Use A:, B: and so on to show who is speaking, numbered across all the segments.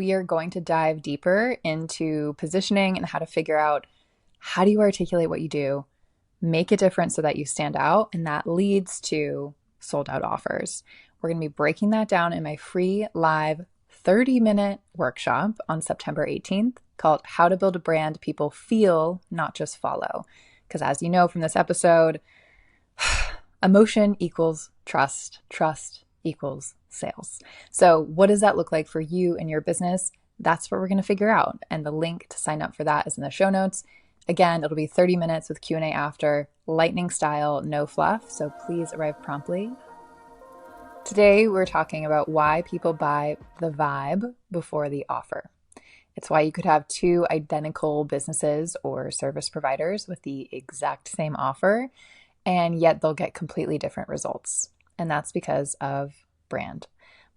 A: we are going to dive deeper into positioning and how to figure out how do you articulate what you do, make a difference so that you stand out, and that leads to sold out offers. We're going to be breaking that down in my free live 30-minute workshop on September 18th called How to Build a Brand People Feel, Not Just Follow. Because as you know from this episode, emotion equals trust, trust equals sales. So what does that look like for you and your business? That's what we're going to figure out. And the link to sign up for that is in the show notes. Again, it'll be 30 minutes with Q&A after, lightning style, no fluff. So please arrive promptly. Today, we're talking about why people buy the vibe before the offer. It's why you could have two identical businesses or service providers with the exact same offer, and yet they'll get completely different results. And that's because of brand.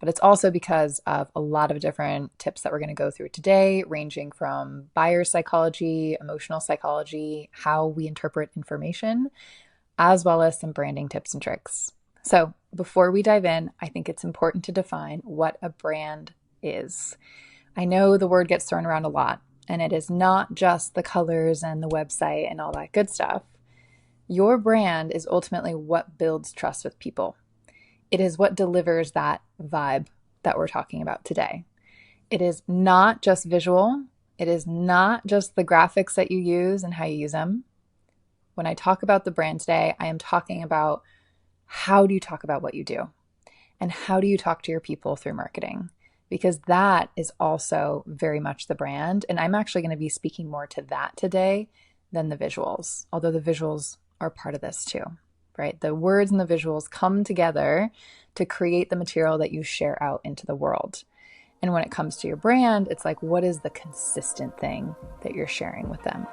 A: But it's also because of a lot of different tips that we're going to go through today, ranging from buyer psychology, emotional psychology, how we interpret information, as well as some branding tips and tricks. So before we dive in, I think it's important to define what a brand is. I know the word gets thrown around a lot, and it is not just the colors and the website and all that good stuff. Your brand is ultimately what builds trust with people. It is what delivers that vibe that we're talking about today. It is not just visual. It is not just the graphics that you use and how you use them. When I talk about the brand today, I am talking about how do you talk about what you do and how do you talk to your people through marketing, because that is also very much the brand. And I'm actually going to be speaking more to that today than the visuals, although the visuals are part of this too. Right? The words and the visuals come together to create the material that you share out into the world. And when it comes to your brand, it's like, what is the consistent thing that you're sharing with them?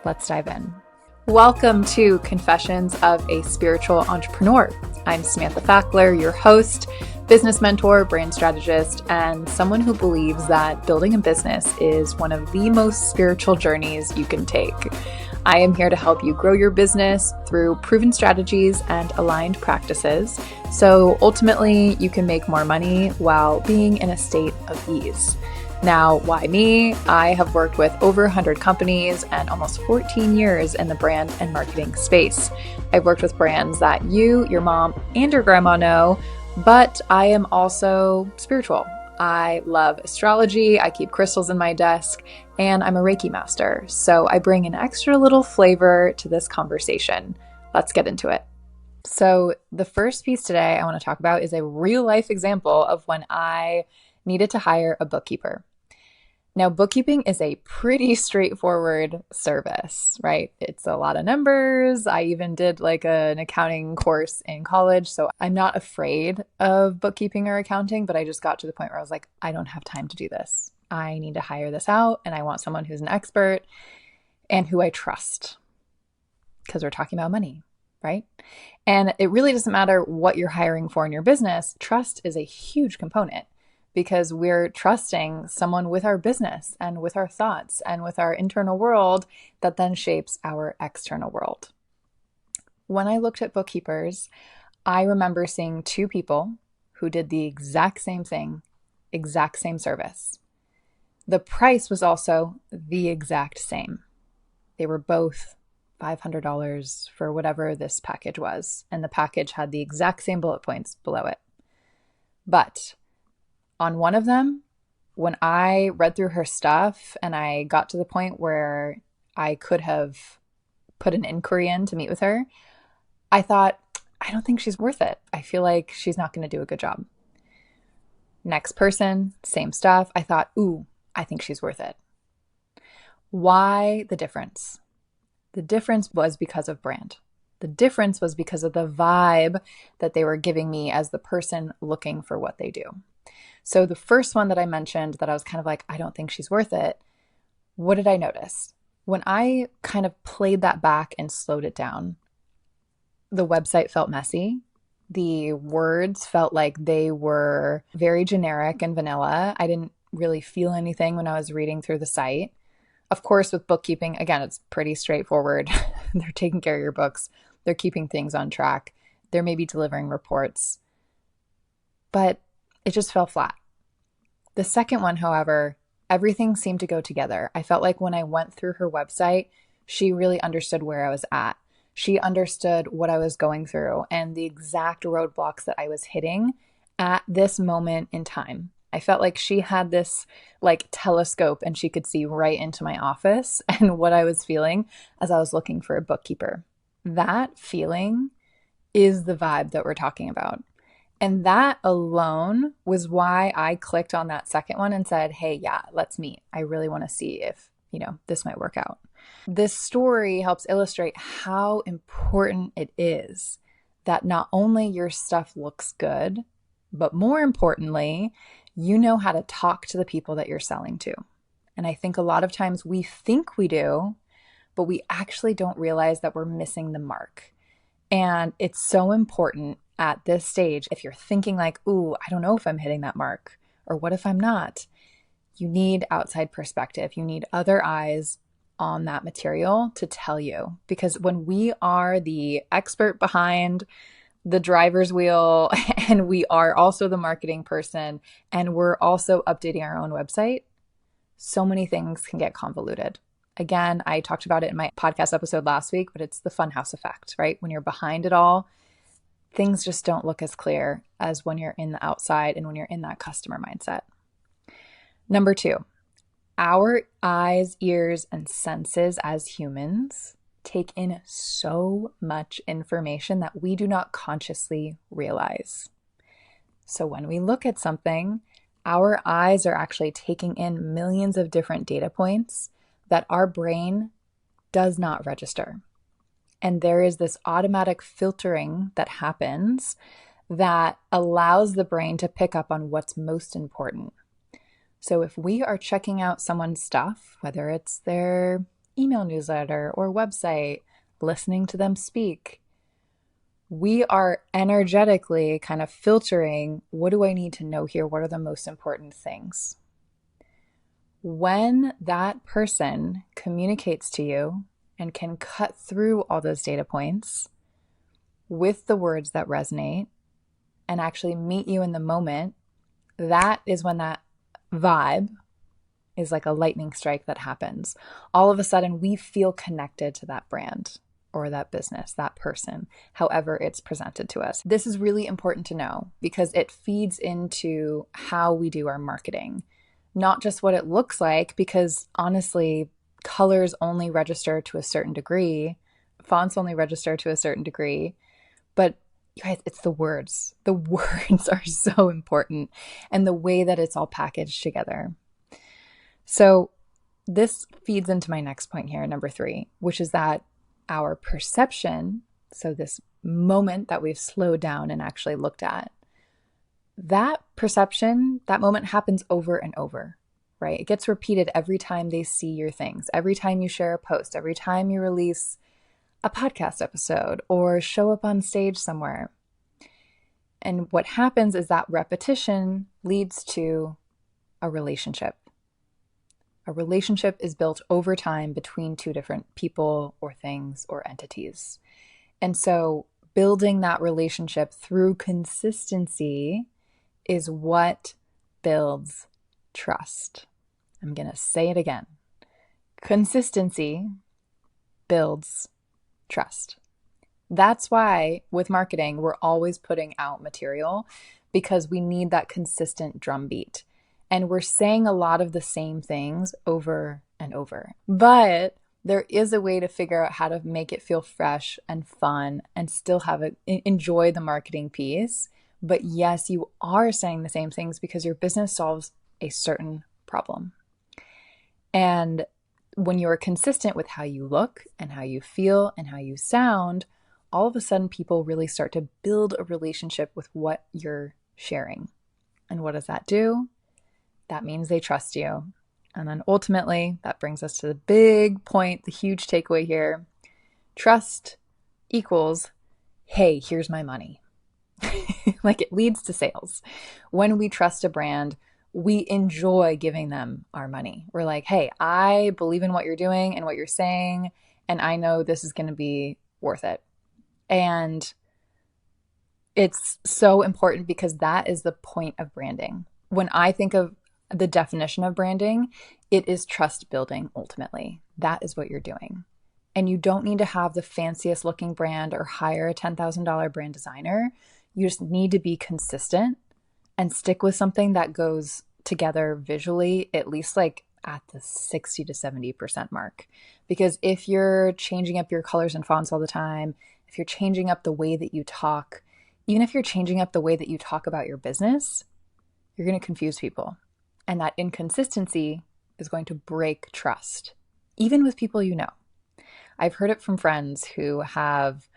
A: Let's dive in. Welcome to Confessions of a Spiritual Entrepreneur. I'm Samantha Fackler, your host, business mentor, brand strategist, and someone who believes that building a business is one of the most spiritual journeys you can take. I am here to help you grow your business through proven strategies and aligned practices, so ultimately you can make more money while being in a state of ease. Now, why me? I have worked with over 100 companies and almost 14 years in the brand and marketing space. I've worked with brands that you, your mom, and your grandma know, but I am also spiritual. I love astrology, I keep crystals in my desk, and I'm a Reiki master. So I bring an extra little flavor to this conversation. Let's get into it. So the first piece today I want to talk about is a real life example of when I needed to hire a bookkeeper. Now, bookkeeping is a pretty straightforward service, right? It's a lot of numbers. I even did like an accounting course in college, so I'm not afraid of bookkeeping or accounting, but I just got to the point where I was like, I don't have time to do this. I need to hire this out, and I want someone who's an expert and who I trust, because we're talking about money, right? And it really doesn't matter what you're hiring for in your business. Trust is a huge component, because we're trusting someone with our business and with our thoughts and with our internal world that then shapes our external world. When I looked at bookkeepers, I remember seeing two people who did the exact same thing, exact same service. The price was also the exact same. They were both $500 for whatever this package was, and the package had the exact same bullet points below it. But on one of them, when I read through her stuff and I got to the point where I could have put an inquiry in to meet with her, I thought, I don't think she's worth it. I feel like she's not going to do a good job. Next person, same stuff. I thought, ooh, I think she's worth it. Why the difference? The difference was because of brand. The difference was because of the vibe that they were giving me as the person looking for what they do. So the first one that I mentioned that I was kind of like, I don't think she's worth it. What did I notice? When I kind of played that back and slowed it down, the website felt messy. The words felt like they were very generic and vanilla. I didn't really feel anything when I was reading through the site. Of course, with bookkeeping, again, it's pretty straightforward. They're taking care of your books. They're keeping things on track. They're maybe delivering reports. But it just fell flat. The second one, however, Everything seemed to go together. I felt like when I went through her website, she really understood where I was at. She understood what I was going through and the exact roadblocks that I was hitting at this moment in time. I felt like she had this like telescope and she could see right into my office and what I was feeling as I was looking for a bookkeeper. That feeling is the vibe that we're talking about. And that alone was why I clicked on that second one and said, hey, yeah, let's meet. I really want to see if, this might work out. This story helps illustrate how important it is that not only your stuff looks good, but more importantly, you know how to talk to the people that you're selling to. And I think a lot of times we think we do, but we actually don't realize that we're missing the mark. And it's so important at this stage, if you're thinking like, ooh, I don't know if I'm hitting that mark, or what if I'm not? You need outside perspective. You need other eyes on that material to tell you. Because when we are the expert behind the driver's wheel and we are also the marketing person and we're also updating our own website, so many things can get convoluted. Again, I talked about it in my podcast episode last week, but it's the funhouse effect, right? When you're behind it all, things just don't look as clear as when you're in the outside and when you're in that customer mindset. Number 2, our eyes, ears, and senses as humans take in so much information that we do not consciously realize. So when we look at something, our eyes are actually taking in millions of different data points that our brain does not register. And there is this automatic filtering that happens that allows the brain to pick up on what's most important. So if we are checking out someone's stuff, whether it's their email newsletter or website, listening to them speak, we are energetically kind of filtering, what do I need to know here? What are the most important things? When that person communicates to you and can cut through all those data points with the words that resonate and actually meet you in the moment, that is when that vibe is like a lightning strike that happens. All of a sudden, we feel connected to that brand or that business, that person, however it's presented to us. This is really important to know because it feeds into how we do our marketing, not just what it looks like, because honestly, colors only register to a certain degree, fonts only register to a certain degree, but you guys, it's the words. The words are so important and the way that it's all packaged together. So this feeds into my next point here, number 3, which is that our perception, so this moment that we've slowed down and actually looked at, that perception, that moment happens over and over, right? It gets repeated every time they see your things, every time you share a post, every time you release a podcast episode or show up on stage somewhere. And what happens is that repetition leads to a relationship. A relationship is built over time between two different people or things or entities. And so building that relationship through consistency is what builds trust. I'm going to say it again. Consistency builds trust. That's why with marketing, we're always putting out material because we need that consistent drumbeat. And we're saying a lot of the same things over and over. But there is a way to figure out how to make it feel fresh and fun and still have it, enjoy the marketing piece. But yes, you are saying the same things because your business solves a certain problem. And when you're consistent with how you look and how you feel and how you sound, all of a sudden people really start to build a relationship with what you're sharing. And what does that do? That means they trust you. And then ultimately, that brings us to the big point, the huge takeaway here. Trust equals, hey, here's my money. Like it leads to sales. When we trust a brand, we enjoy giving them our money. We're like, hey, I believe in what you're doing and what you're saying, and I know this is going to be worth it. And it's so important because that is the point of branding. When I think of the definition of branding, it is trust building ultimately. That is what you're doing. And you don't need to have the fanciest looking brand or hire a $10,000 brand designer. You just need to be consistent and stick with something that goes together visually, at least like at the 60 to 70% mark. Because if you're changing up your colors and fonts all the time, if you're changing up the way that you talk, even if you're changing up the way that you talk about your business, you're going to confuse people. And that inconsistency is going to break trust, even with people you know. I've heard it from friends who have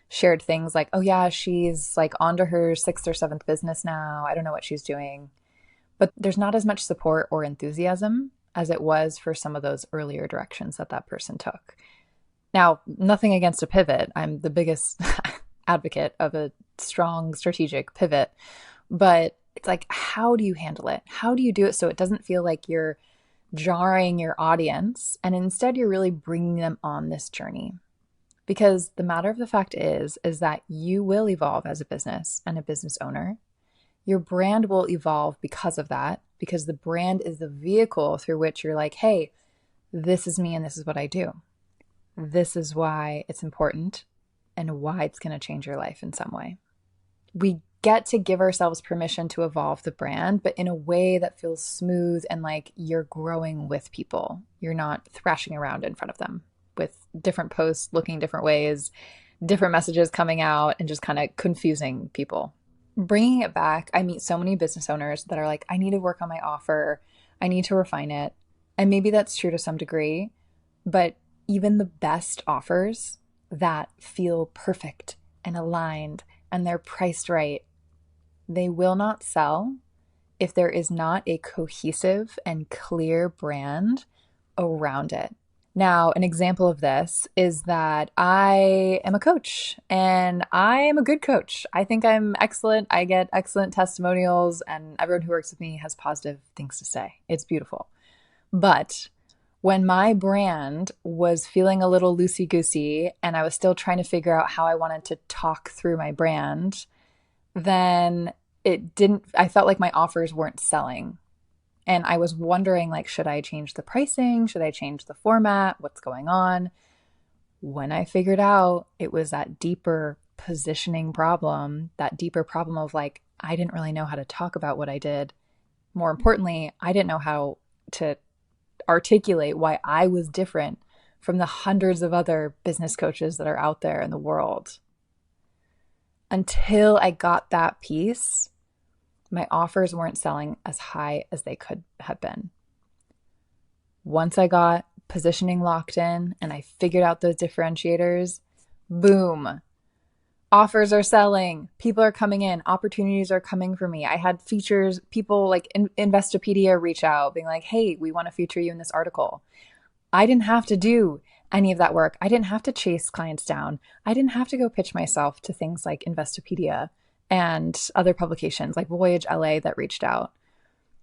A: shared things like, oh yeah, she's like onto her sixth or seventh business now. I don't know what she's doing. But there's not as much support or enthusiasm as it was for some of those earlier directions that that person took. Now, nothing against a pivot. I'm the biggest advocate of a strong strategic pivot. But it's like, how do you handle it? How do you do it so it doesn't feel like you're jarring your audience and instead you're really bringing them on this journey? Because the matter of the fact is that you will evolve as a business and a business owner. Your brand will evolve because of that, because the brand is the vehicle through which you're like, hey, this is me and this is what I do. This is why it's important and why it's going to change your life in some way. We get to give ourselves permission to evolve the brand, but in a way that feels smooth and like you're growing with people. You're not thrashing around in front of them with different posts looking different ways, different messages coming out, and just kind of confusing people. Bringing it back, I meet so many business owners that are like, I need to work on my offer. I need to refine it. And maybe that's true to some degree, but even the best offers that feel perfect and aligned and they're priced right, they will not sell if there is not a cohesive and clear brand around it. Now, an example of this is that I am a coach and I am a good coach. I think I'm excellent. I get excellent testimonials and everyone who works with me has positive things to say. It's beautiful. But when my brand was feeling a little loosey-goosey and I was still trying to figure out how I wanted to talk through my brand, then I felt like my offers weren't selling. And I was wondering, like, should I change the pricing? Should I change the format? What's going on? When I figured out it was that deeper positioning problem, that deeper problem of like, I didn't really know how to talk about what I did. More importantly, I didn't know how to articulate why I was different from the hundreds of other business coaches that are out there in the world. Until I got that piece, my offers weren't selling as high as they could have been. Once I got positioning locked in and I figured out those differentiators, boom, offers are selling, people are coming in, opportunities are coming for me. I had features, people like Investopedia reach out being like, hey, we want to feature you in this article. I didn't have to do any of that work. I didn't have to chase clients down. I didn't have to go pitch myself to things like Investopedia and other publications like Voyage LA that reached out.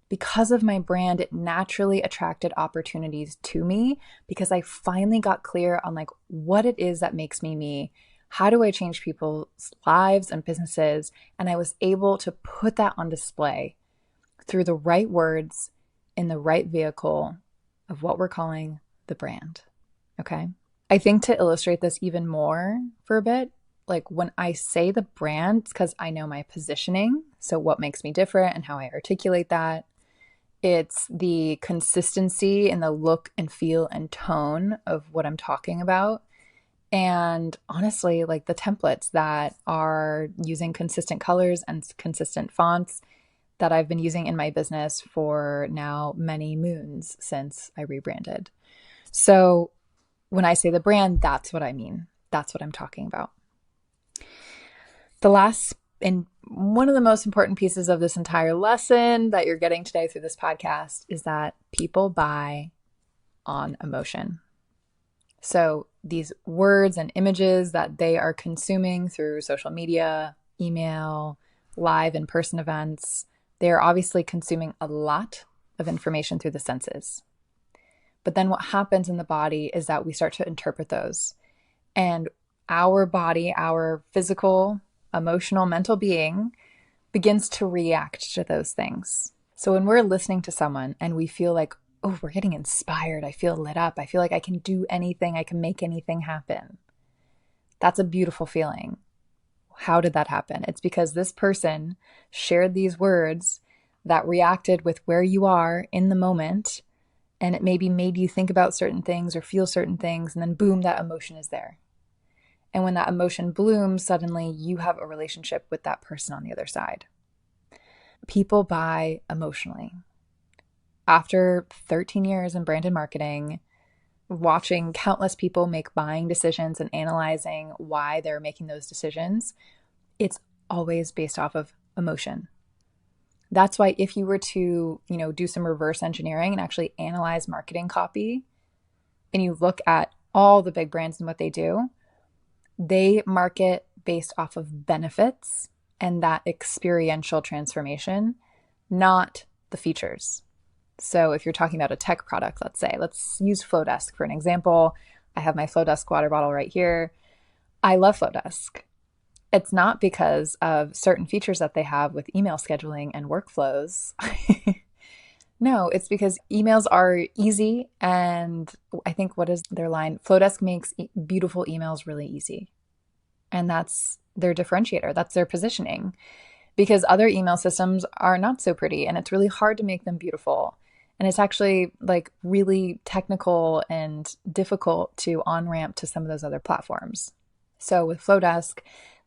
A: Because of my brand, it naturally attracted opportunities to me because I finally got clear on like what it is that makes me me. How do I change people's lives and businesses? And I was able to put that on display through the right words in the right vehicle of what we're calling the brand. Okay. I think to illustrate this even more for a bit, like when I say the brand, it's because I know my positioning. So what makes me different and how I articulate that. It's the consistency in the look and feel and tone of what I'm talking about. And honestly, like the templates that are using consistent colors and consistent fonts that I've been using in my business for now many moons since I rebranded. So when I say the brand, that's what I mean. That's what I'm talking about. The last and one of the most important pieces of this entire lesson that you're getting today through this podcast is that people buy on emotion. So these words and images that they are consuming through social media, email, live in-person events, they are obviously consuming a lot of information through the senses. But then what happens in the body is that we start to interpret those. And our body, our physical, emotional, mental being begins to react to those things. So when we're listening to someone and we feel like, oh, we're getting inspired, I feel lit up, I feel like I can do anything, I can make anything happen. That's a beautiful feeling. How did that happen? It's because this person shared these words that reacted with where you are in the moment, and it maybe made you think about certain things or feel certain things, and then boom, that emotion is there. And when that emotion blooms, suddenly you have a relationship with that person on the other side. People buy emotionally. After 13 years in branded marketing, watching countless people make buying decisions and analyzing why they're making those decisions, it's always based off of emotion. That's why if you were to, do some reverse engineering and actually analyze marketing copy, and you look at all the big brands and what they market based off of benefits and that experiential transformation, not the features. So if you're talking about a tech product, let's use Flowdesk for an example. I have my Flowdesk water bottle right here. I love Flowdesk. It's not because of certain features that they have with email scheduling and workflows. No, it's because emails are easy. And I think, what is their line? Flowdesk makes beautiful emails really easy. And that's their differentiator. That's their positioning. Because other email systems are not so pretty and it's really hard to make them beautiful. And it's actually like really technical and difficult to on-ramp to some of those other platforms. So with Flowdesk,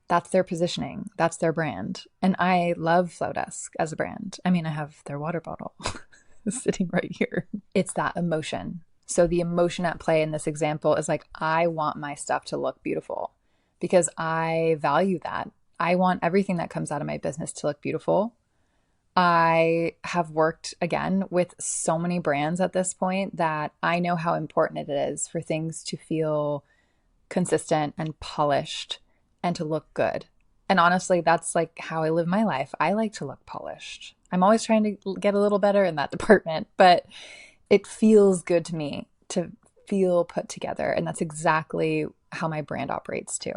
A: that's their positioning. That's their brand. And I love Flowdesk as a brand. I mean, I have their water bottle sitting right here. It's that emotion. So the emotion at play in this example is like, I want my stuff to look beautiful because I value that. I want everything that comes out of my business to look beautiful. I have worked, again, with so many brands at this point that I know how important it is for things to feel consistent and polished and to look good. And honestly, that's like how I live my life. I like to look polished. I'm always trying to get a little better in that department, but it feels good to me to feel put together. And that's exactly how my brand operates too.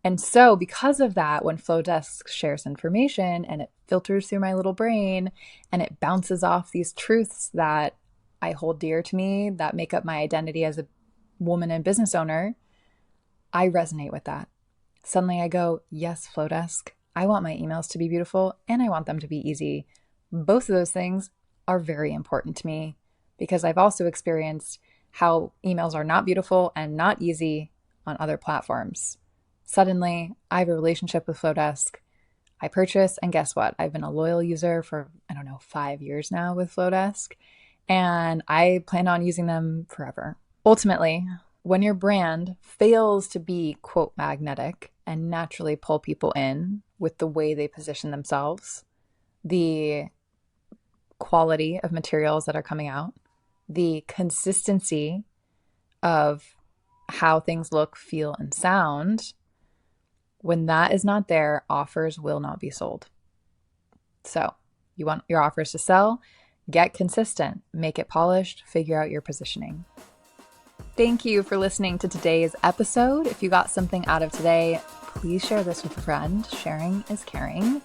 A: And so because of that, when Flowdesk shares information and it filters through my little brain and it bounces off these truths that I hold dear to me, that make up my identity as a woman and business owner, I resonate with that. Suddenly I go, yes, Flowdesk, I want my emails to be beautiful and I want them to be easy. Both of those things are very important to me because I've also experienced how emails are not beautiful and not easy on other platforms. Suddenly, I have a relationship with Flowdesk. I purchase, and guess what? I've been a loyal user for, 5 years now with Flowdesk, and I plan on using them forever. Ultimately, when your brand fails to be, quote, magnetic and naturally pull people in with the way they position themselves, the quality of materials that are coming out, the consistency of how things look, feel, and sound, when that is not there, offers will not be sold. So you want your offers to sell, get consistent, make it polished, figure out your positioning. Thank you for listening to today's episode. If you got something out of today, please share this with a friend. Sharing is caring.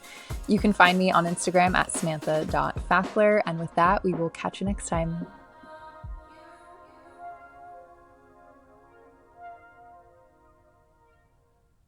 A: You can find me on Instagram at samantha.fackler. And with that, we will catch you next time.